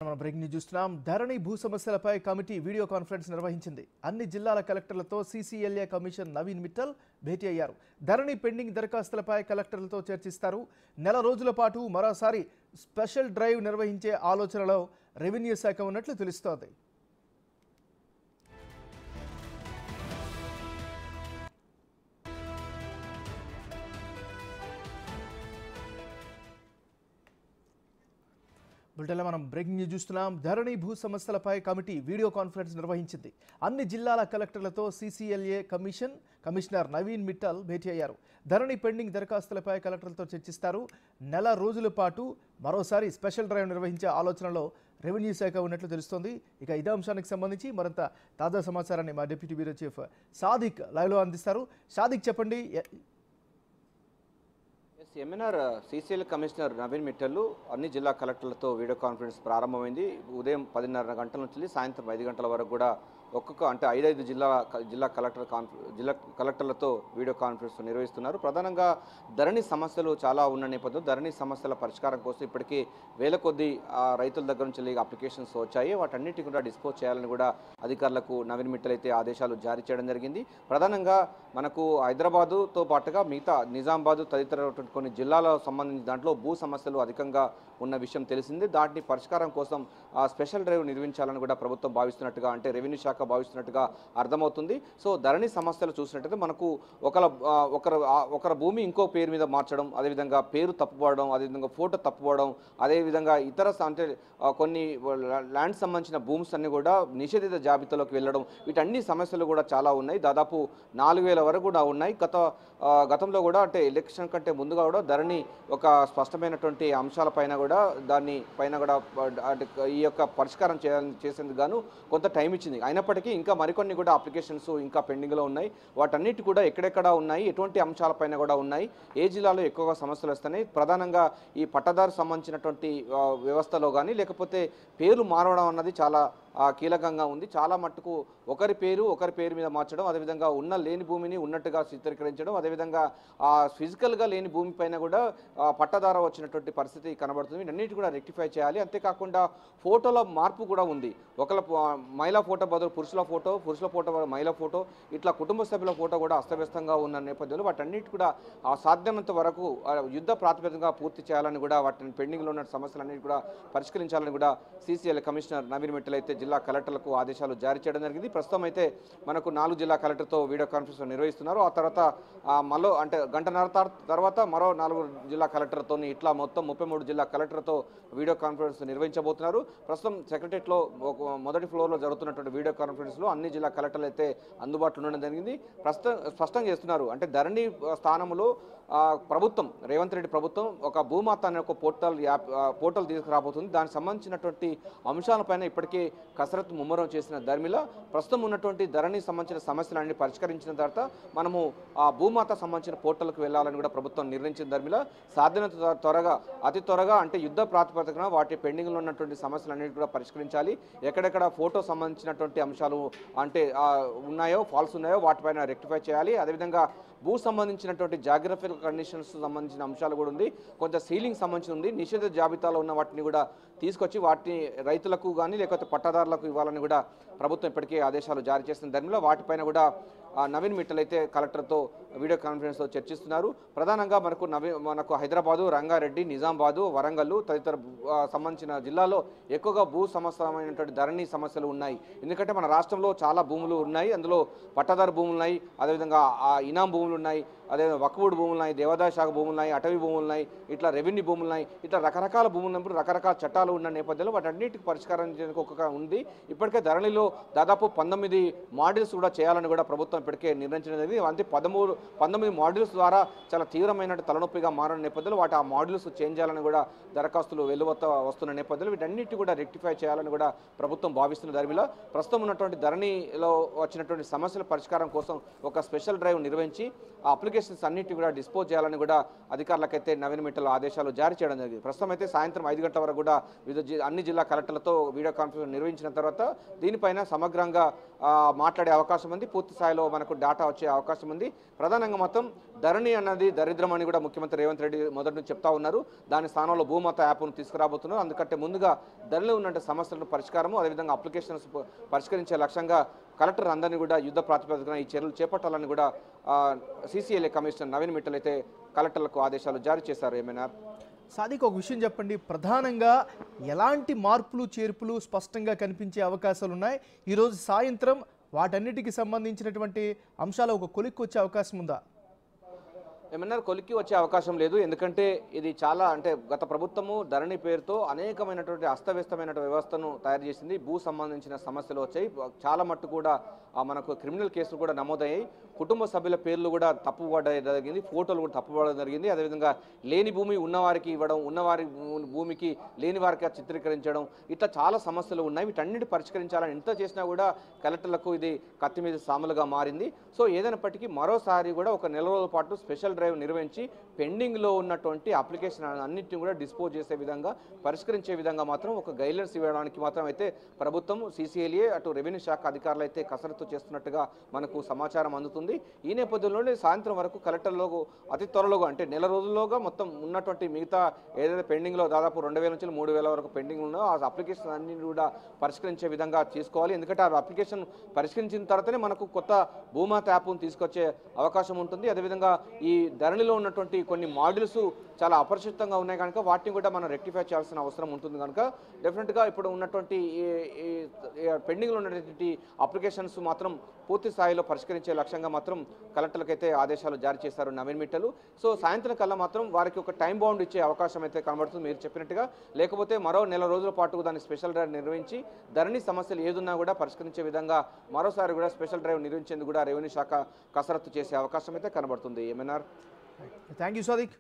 Breaking news చూస్తున్నాం. ధరణి భూ సమస్యలపై కమిటీ వీడియో కాన్ఫరెన్స్ నిర్వహించింది. అన్ని జిల్లాల కలెక్టర్లతో సీసీఎల్ఏ కమిషన్ నవీన్ మిట్టల్ భేటీ అయ్యారు. ధరణి పెండింగ్ దరఖాస్తులపై కలెక్టర్లతో చర్చిస్తారు. నెల రోజుల పాటు మరోసారి స్పెషల్ డ్రైవ్ నిర్వహించే ఆలోచనలో రెవెన్యూ శాఖ ఉన్నట్లు తెలుస్తోంది. బులెటిన్లో మనం బ్రేకింగ్ న్యూస్ చూస్తున్నాం. ధరణి భూ సమస్యలపై కమిటీ వీడియో కాన్ఫరెన్స్ నిర్వహించింది. అన్ని జిల్లాల కలెక్టర్లతో సీసీఎల్ఏ కమిషనర్ నవీన్ మిట్టల్ భేటీ అయ్యారు. ధరణి పెండింగ్ దరఖాస్తులపై కలెక్టర్లతో చర్చిస్తారు. నెల రోజుల పాటు మరోసారి స్పెషల్ డ్రైవ్ నిర్వహించే ఆలోచనలో రెవెన్యూ శాఖ ఉన్నట్లు తెలుస్తోంది. ఇక ఇదే అంశానికి సంబంధించి మరింత తాజా సమాచారాన్ని మా డిప్యూటీ బ్యూరో చీఫ్ సాదిక్ లైవ్లో అందిస్తారు. సాదిక్, చెప్పండి. MNR CCL commissioner Naveen Mittal అన్ని జిల్లా కలెక్టర్లతో వీడియో కాన్ఫరెన్స్ ప్రారంభమైంది. ఉదయం 10:30 గంటల నుంచి సాయంత్రం 5 గంటల వరకు కూడా ఒక్కొక్క 5 జిల్లా కలెక్టర్లతో వీడియో కాన్ఫరెన్స్ నిర్వహిస్తున్నారు. ప్రధానంగా ధరణి సమస్యలు చాలా ఉన్న నేపథ్యంలో ధరణి సమస్యల పరిష్కారం కోసం ఇప్పటికీ వేల కొద్ది రైతుల దగ్గర నుంచి అప్లికేషన్స్ వచ్చాయి. వాటన్నిటి కూడా డిస్పోజ్ చేయాలని కూడా అధికారులకు నవీన్ మిట్టల్ అయితే ఆదేశాలు జారీ చేయడం జరిగింది. ప్రధానంగా మనకు హైదరాబాదుతో పాటుగా మిగతా నిజామాబాద్ తదితర కొన్ని జిల్లాలకు సంబంధించిన దాంట్లో భూ సమస్యలు అధికంగా ఉన్న విషయం తెలిసింది. దాటిని పరిష్కారం కోసం స్పెషల్ డ్రైవ్ నిర్వహించాలని కూడా ప్రభుత్వం భావిస్తున్నట్టుగా, అంటే రెవెన్యూ శాఖ భావిస్తున్నట్టుగా అర్థమవుతుంది. సో ధరణి సమస్యలు చూసినట్టయితే మనకు ఒకరి భూమి ఇంకో పేరు మీద మార్చడం, అదేవిధంగా పేరు తప్పుపడడం, అదేవిధంగా ఫోటో తప్పుపడడం, అదేవిధంగా ఇతర అంటే కొన్ని ల్యాండ్ సంబంధించిన భూమ్స్ అన్ని కూడా నిషేధిత జాబితాలోకి వెళ్ళడం, వీటన్ని సమస్యలు కూడా చాలా ఉన్నాయి. దాదాపు 4000 వరకు కూడా ఉన్నాయి. గతంలో కూడా అంటే ఎలక్షన్ కంటే ముందుగా కూడా ధరణి ఒక స్పష్టమైనటువంటి అంశాలపైన కూడా ఈ యొక్క పరిష్కారం చేసేందుకు గాను కొంత టైం ఇచ్చింది. అయినప్పటికీ ఇంకా మరికొన్ని కూడా అప్లికేషన్స్ ఇంకా పెండింగ్లో ఉన్నాయి. వాటన్నిటి కూడా ఎక్కడెక్కడ ఉన్నాయి, ఎటువంటి అంశాలపైన కూడా ఉన్నాయి, ఏ జిల్లాలో ఎక్కువగా సమస్యలు వస్తున్నాయి, ప్రధానంగా ఈ పట్టదారు సంబంధించినటువంటి వ్యవస్థలో కానీ లేకపోతే పేర్లు మారడం అన్నది చాలా కీలకంగా ఉంది. చాలా మట్టుకు ఒకరి పేరు మీద మార్చడం, అదేవిధంగా లేని భూమిని ఉన్నట్టుగా చిత్రీకరించడం, అదేవిధంగా ఫిజికల్గా లేని భూమి పైన కూడా పట్టదార వచ్చినటువంటి పరిస్థితి కనబడుతుంది. వీటన్నిటి కూడా రెక్టిఫై చేయాలి. అంతేకాకుండా ఫోటోల మార్పు కూడా ఉంది. మహిళా ఫోటో బదులు పురుషుల ఫోటో మహిళా ఫోటో, ఇట్లా కుటుంబ సభ్యుల ఫోటో కూడా అస్తవ్యస్తంగా ఉన్న నేపథ్యంలో వాటన్నిటి కూడా సాధ్యమైనంత వరకు యుద్ధ ప్రాతిపదికగా పూర్తి చేయాలని కూడా, వాటిని పెండింగ్లో ఉన్న సమస్యలన్నిటి కూడా పరిష్కరించాలని కూడా సీసీఎల్ కమిషనర్ నవీన్ మిట్టల్ అయితే జిల్లా కలెక్టర్లకు ఆదేశాలు జారీ చేయడం జరిగింది. ప్రస్తుతం అయితే మనకు 4 జిల్లా కలెక్టర్తో వీడియో కాన్ఫరెన్స్ నిర్వహిస్తున్నారు. ఆ తర్వాత మరో గంటన్నర తర్వాత మరో 4 జిల్లా కలెక్టర్తో ఇట్లా మొత్తం 33 జిల్లా కలెక్టర్తో వీడియో కాన్ఫరెన్స్ నిర్వహించబోతున్నారు. ప్రస్తుతం సెక్రటరియట్లో మొదటి ఫ్లోర్లో జరుగుతున్నటువంటి వీడియో కాన్ఫరెన్స్లో అన్ని జిల్లా కలెక్టర్లు అయితే అందుబాటులో ఉండడం జరిగింది. స్పష్టం చేస్తున్నారు. అంటే ధరణి స్థానంలో ప్రభుత్వం, రేవంత్ రెడ్డి ప్రభుత్వం ఒక భూమాత అనే ఒక పోర్టల్ తీసుకురాబోతుంది. దానికి సంబంధించినటువంటి అంశాలపైన ఇప్పటికే కసరత్తు ముమ్మరం చేసిన ధర్మిల ప్రస్తుతం ఉన్నటువంటి ధరణి సంబంధించిన సమస్యలన్నీ పరిష్కరించిన తర్వాత మనము ఆ భూమాత సంబంధించిన పోర్టల్కి వెళ్ళాలని కూడా ప్రభుత్వం నిర్ణయించిన ధర్మిల సాధ్యమైనంత అతి త్వరగా అంటే యుద్ధ ప్రాతిపదికన వాటి పెండింగ్లో ఉన్నటువంటి సమస్యలన్నిటి కూడా పరిష్కరించాలి. ఎక్కడెక్కడ ఫోటో సంబంధించినటువంటి అంశాలు అంటే ఉన్నాయో, ఫాల్స్ ఉన్నాయో వాటిపైన రెక్టిఫై చేయాలి. అదేవిధంగా భూ సంబంధించినటువంటి జాగ్రఫికల్ కండిషన్స్ సంబంధించిన అంశాలు కూడా ఉంది. కొంత సీలింగ్ సంబంధించి ఉంది. నిషేధ జాబితాలో ఉన్న వాటిని కూడా తీసుకొచ్చి వాటిని రైతులకు కానీ లేకపోతే పట్టాదారులకు ఇవ్వాలని కూడా ప్రభుత్వం ఇప్పటికే ఆదేశాలు జారీ చేసిన ధర్మిలో వాటిపైన కూడా నవీన్ మిట్టల్ అయితే కలెక్టర్తో వీడియో కాన్ఫరెన్స్లో చర్చిస్తున్నారు. ప్రధానంగా మనకు హైదరాబాదు, రంగారెడ్డి, నిజామాబాదు, వరంగల్ తదితర సంబంధించిన జిల్లాలో ఎక్కువగా భూ సమస్యమైనటువంటి ధరణి సమస్యలు ఉన్నాయి. ఎందుకంటే మన రాష్ట్రంలో చాలా భూములు ఉన్నాయి. అందులో పట్టాదారు భూములు ఉన్నాయి, అదేవిధంగా ఇనాం భూములు ఉన్నాయి, అదేవిధంగా వక్ఫ్ భూములు ఉన్నాయి, దేవాదాయ శాఖ భూములు ఉన్నాయి, అటవీ భూములు ఉన్నాయి, ఇట్లా రెవెన్యూ భూములు ఉన్నాయి. ఇట్లా రకరకాల భూములు ఉన్నప్పుడు రకరకాల చట్టాలు ఉన్న నేపథ్యంలో వాటన్నిటికి పరిష్కారం చేయడానికి ఒక ఉంది. ఇప్పటికే ధరణిలో దాదాపు 19 మాడ్యూల్స్ కూడా చేయాలని కూడా ప్రభుత్వం ఇప్పటికే నిర్ణయించడం జరిగింది. అంతే 19 మాడ్యూల్స్ ద్వారా చాలా తీవ్రమైన తలనొప్పిగా మారిన నేపథ్యంలో ఆ మాడ్యూల్స్ చేంజ్ చేయాలని కూడా దరఖాస్తులు వస్తున్న నేపథ్యంలో వీటన్నిటి కూడా రెక్టిఫై చేయాలని కూడా ప్రభుత్వం భావిస్తున్న ధర్మిలో ప్రస్తుతం ఉన్నటువంటి ధరణిలో వచ్చినటువంటి సమస్యల పరిష్కారం కోసం ఒక స్పెషల్ డ్రైవ్ నిర్వహించి ఆ అప్లికేషన్స్ అన్నిటి కూడా డిస్పోజ్ చేయాలని కూడా అధికారులకైతే నవీన్ మిట్టల్ ఆదేశాలు జారీ చేయడం జరిగింది. ప్రస్తుతం అయితే సాయంత్రం 5 గంటల వరకు కూడా అన్ని జిల్లా కలెక్టర్లతో వీడియో కాన్ఫరెన్స్ నిర్వహించిన తర్వాత దీనిపైన సమగ్రంగా మాట్లాడే అవకాశం ఉంది. పూర్తి స్థాయిలో మనకు డేటా వచ్చే అవకాశం ఉంది. ప్రధానంగా మొత్తం ధరణి అన్నది దరిద్రం అని కూడా ముఖ్యమంత్రి రేవంత్ రెడ్డి మొదటి నుంచి చెప్తా ఉన్నారు. దాని స్థానంలో భూమాత యాప్ను తీసుకురాబోతున్నారు. అందుకంటే ముందుగా ధరలో ఉన్న సమస్యలను పరిష్కారము, అదేవిధంగా అప్లికేషన్స్ పరిష్కరించే లక్ష్యంగా కలెక్టర్ అందరినీ కూడా యుద్ధ ప్రాతిపదికన ఈ చర్యలు చేపట్టాలని కూడా CCLA కమిషనర్ నవీన్ మిట్టల్ అయితే కలెక్టర్లకు ఆదేశాలు జారీ చేశారు. ఏమైనా సాదిక్, ఒక విషయం చెప్పండి, ప్రధానంగా ఎలాంటి మార్పులు చేర్పులు స్పష్టంగా కనిపించే అవకాశాలు ఉన్నాయి? ఈరోజు సాయంత్రం వాటన్నిటికి సంబంధించినటువంటి అంశాలు ఒక కొలిక్కి వచ్చే అవకాశం ఉందా? ఏమన్నారు, కొలిక్కి వచ్చే అవకాశం లేదు. ఎందుకంటే ఇది చాలా అంటే గత ప్రభుత్వము ధరణి పేరుతో అనేకమైనటువంటి అస్తవ్యస్తమైన వ్యవస్థను తయారు చేసింది. భూ సంబంధించిన సమస్యలు వచ్చాయి. చాలా మట్టు కూడా మనకు క్రిమినల్ కేసులు కూడా నమోదయ్యాయి. కుటుంబ సభ్యుల పేర్లు కూడా తప్పుపడడం జరిగింది, ఫోటోలు కూడా తప్పుపడడం జరిగింది. అదేవిధంగా లేని భూమి ఉన్నవారికి ఇవ్వడం, ఉన్నవారి భూమికి లేని వారికి చిత్రీకరించడం, ఇట్లా చాలా సమస్యలు ఉన్నాయి. వీటన్నిటి పరిష్కరించాలని ఎంత చేసినా కూడా కలెక్టర్లకు ఇది కత్తి మీద సాములుగా మారింది. సో ఏదైనప్పటికీ మరోసారి కూడా ఒక నెల రోజుల పాటు స్పెషల్ డ్రైవ్ నిర్వహించి పెండింగ్లో ఉన్నటువంటి అప్లికేషన్ అన్నింటినీ కూడా డిస్పోజ్ చేసే విధంగా, పరిష్కరించే విధంగా మాత్రం ఒక గైడ్లైన్స్ ఇవ్వడానికి మాత్రం అయితే ప్రభుత్వం, CCLA అటు రెవెన్యూ శాఖ అధికారులు అయితే కసరత్తు చేస్తున్నట్టుగా మనకు సమాచారం అందుతుంది. ఈ నేపథ్యంలోనే సాయంత్రం వరకు కలెక్టర్లో అతి త్వరలో అంటే నెల రోజుల్లోగా మొత్తం ఉన్నటువంటి మిగతా ఏదైతే పెండింగ్లో దాదాపు 2000 నుంచి 3000 వరకు పెండింగ్ ఉన్నో ఆ అప్లికేషన్ అన్ని కూడా పరిష్కరించే విధంగా చేసుకోవాలి. ఎందుకంటే ఆ అప్లికేషన్ పరిష్కరించిన తర్వాతనే మనకు కొత్త భూమాత యాప్ను తీసుకొచ్చే అవకాశం ఉంటుంది. అదేవిధంగా ఈ ధరణిలో ఉన్నటువంటి కొన్ని మాడ్యూల్స్ చాలా అపరిచితంగా ఉన్నాయి కనుక వాటిని కూడా మనం రెక్టిఫై చేయాల్సిన అవసరం ఉంటుంది కనుక డెఫినెట్గా ఇప్పుడు ఉన్నటువంటి పెండింగ్లో ఉన్నటువంటి అప్లికేషన్స్ మాత్రం పూర్తి స్థాయిలో పరిష్కరించే లక్ష్యంగా మాత్రం కలెక్టర్లకైతే ఆదేశాలు జారీ చేశారు నవీన్ మిట్టలు. సో సాయంత్రం కల్లా మాత్రం వారికి ఒక టైం బౌండ్ ఇచ్చే అవకాశం అయితే కనబడుతుంది మీరు చెప్పినట్టుగా. లేకపోతే మరో నెల రోజుల పాటు దాన్ని స్పెషల్ డ్రైవ్ నిర్వహించి ధరణి సమస్యలు ఏదున్నా కూడా పరిష్కరించే విధంగా మరోసారి కూడా స్పెషల్ డ్రైవ్ నిర్వహించేందుకు కూడా రెవెన్యూ శాఖ కసరత్తు చేసే అవకాశం అయితే కనబడుతుంది. ఏమన్నారు? Thank you Sadiq.